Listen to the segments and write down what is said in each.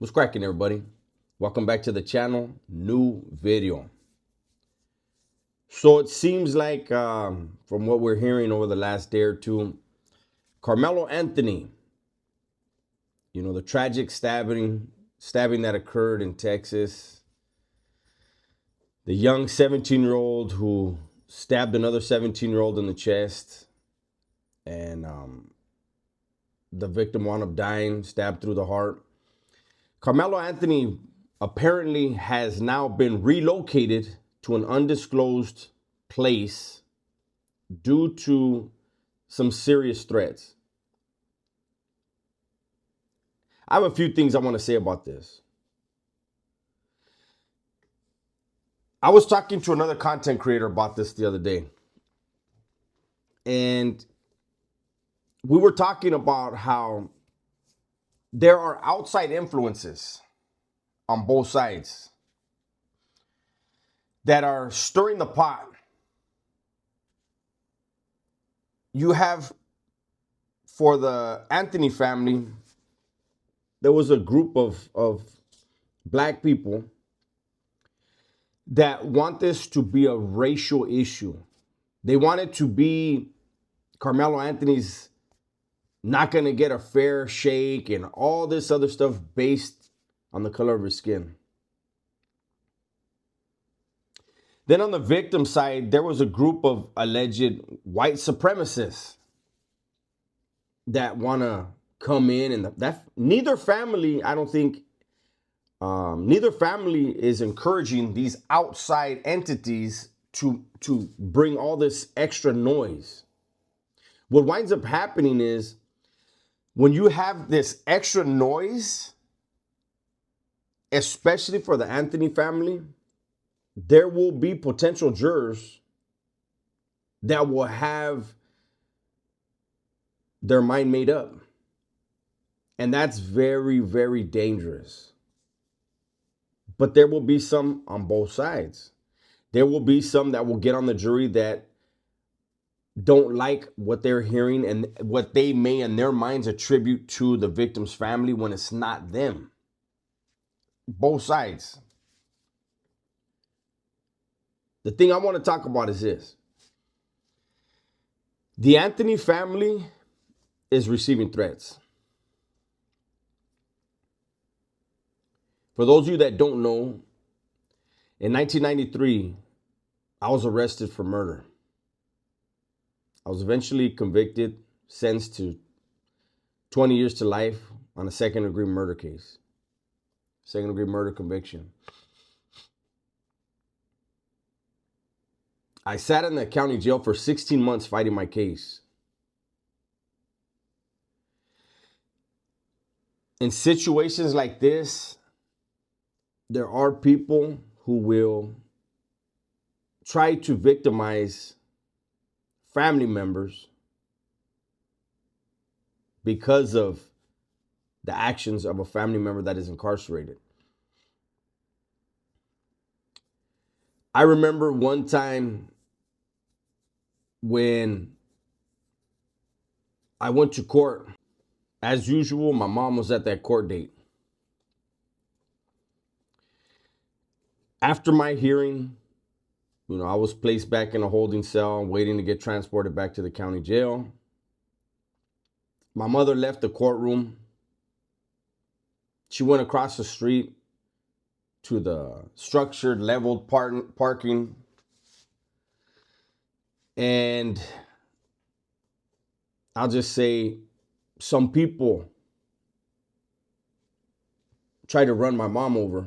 What's cracking, everybody? Welcome back to the channel. New video. So it seems like, from what we're hearing over the last day or two, Carmelo Anthony, the tragic stabbing that occurred in Texas, the young 17-year-old who stabbed another 17-year-old in the chest, and the victim wound up dying, stabbed through the heart. Carmelo Anthony apparently has now been relocated to an undisclosed place due to some serious threats. I have a few things I want to say about this. I was talking to another content creator about this the other day, and we were talking about how there are outside influences on both sides that are stirring the pot. You have, for the Anthony family, there was a group of black people that want this to be a racial issue. They want it to be Carmelo Anthony's not going to get a fair shake and all this other stuff based on the color of his skin. Then on the victim side, there was a group of alleged white supremacists that want to come in, and that neither family, I don't think, neither family is encouraging these outside entities to bring all this extra noise. What winds up happening is when you have this extra noise, especially for the Anthony family, there will be potential jurors that will have their mind made up. And that's very, very dangerous. But there will be some on both sides. There will be some that will get on the jury that don't like what they're hearing and what they may in their minds attribute to the victim's family when it's not them. Both sides. The thing I want to talk about is this. The Anthony family is receiving threats. For those of you that don't know, in 1993, I was arrested for murder. I was eventually convicted, sentenced to 20 years to life on a second-degree murder case. Second-degree murder conviction. I sat in the county jail for 16 months fighting my case. In situations like this, there are people who will try to victimize family members because of the actions of a family member that is incarcerated. I remember one time when I went to court. As usual, my mom was at that court date. After my hearing, I was placed back in a holding cell, waiting to get transported back to the county jail. My mother left the courtroom. She went across the street to the structured, leveled parking. And I'll just say, some people tried to run my mom over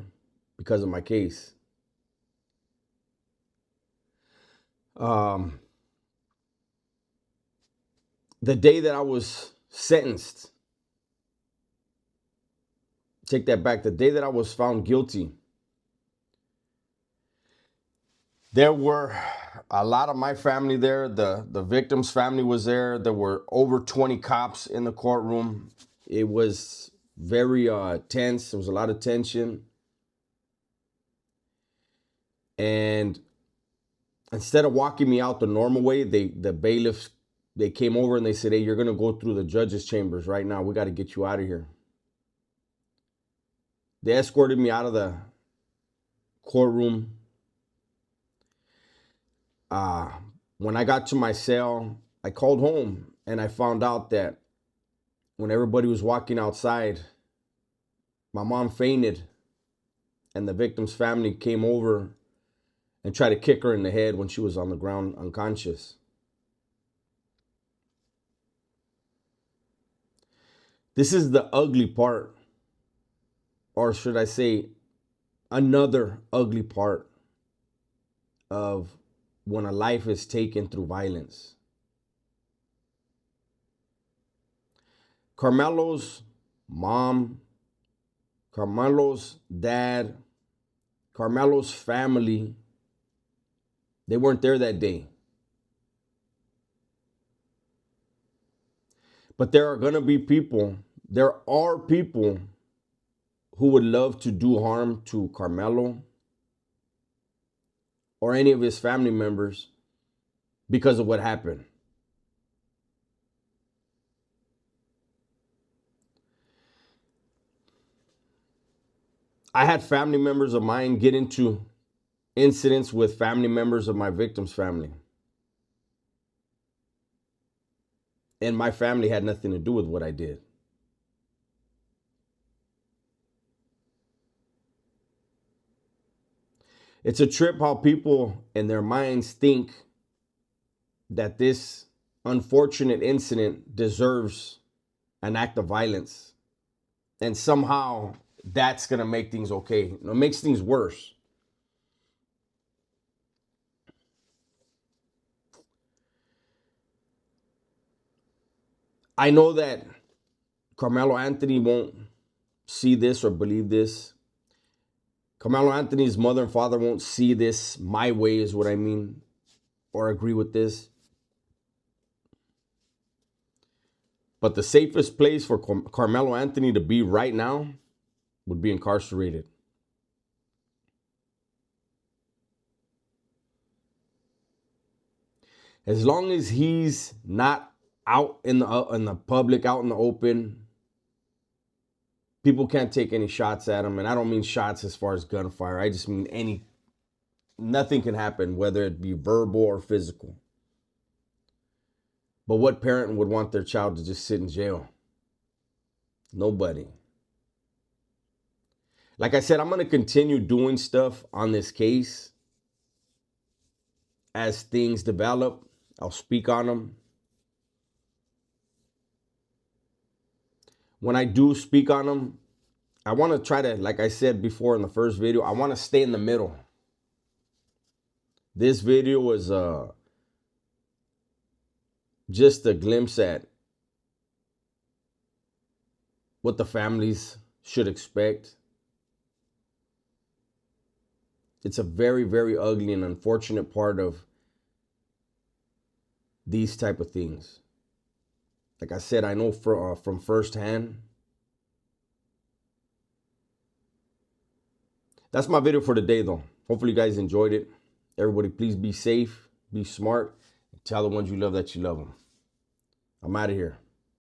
because of my case. The day that I was sentenced, take that back, the day that I was found guilty, there were a lot of my family there. The victim's family was there. There were over 20 cops in the courtroom. It was very tense. There was a lot of tension. And instead of walking me out the normal way, the bailiffs, they came over and they said, "Hey, you're going to go through the judge's chambers right now. We got to get you out of here." They escorted me out of the courtroom. When I got to my cell, I called home and I found out that when everybody was walking outside, my mom fainted and the victim's family came over and tried to kick her in the head when she was on the ground unconscious. This is the ugly part, or should I say, another ugly part of when a life is taken through violence. Carmelo's mom, Carmelo's dad, Carmelo's family, they weren't there that day. But there are people who would love to do harm to Carmelo or any of his family members because of what happened. I had family members of mine get into incidents with family members of my victim's family. And my family had nothing to do with what I did. It's a trip how people in their minds think that this unfortunate incident deserves an act of violence. And somehow that's going to make things okay. It makes things worse. I know that Carmelo Anthony won't see this or believe this. Carmelo Anthony's mother and father won't see this my way, is what I mean, or agree with this. But the safest place for Carmelo Anthony to be right now would be incarcerated. As long as he's not out in the public, out in the open, people can't take any shots at him. And I don't mean shots as far as gunfire. I just mean nothing can happen, whether it be verbal or physical. But what parent would want their child to just sit in jail? Nobody. Like I said, I'm going to continue doing stuff on this case as things develop. I'll speak on them. When I do speak on them, I want to try to, like I said before in the first video, I want to stay in the middle. This video was just a glimpse at what the families should expect. It's a very, very ugly and unfortunate part of these type of things. Like I said, I know from firsthand. That's my video for today, though. Hopefully you guys enjoyed it. Everybody, please be safe, be smart, and tell the ones you love that you love them. I'm out of here.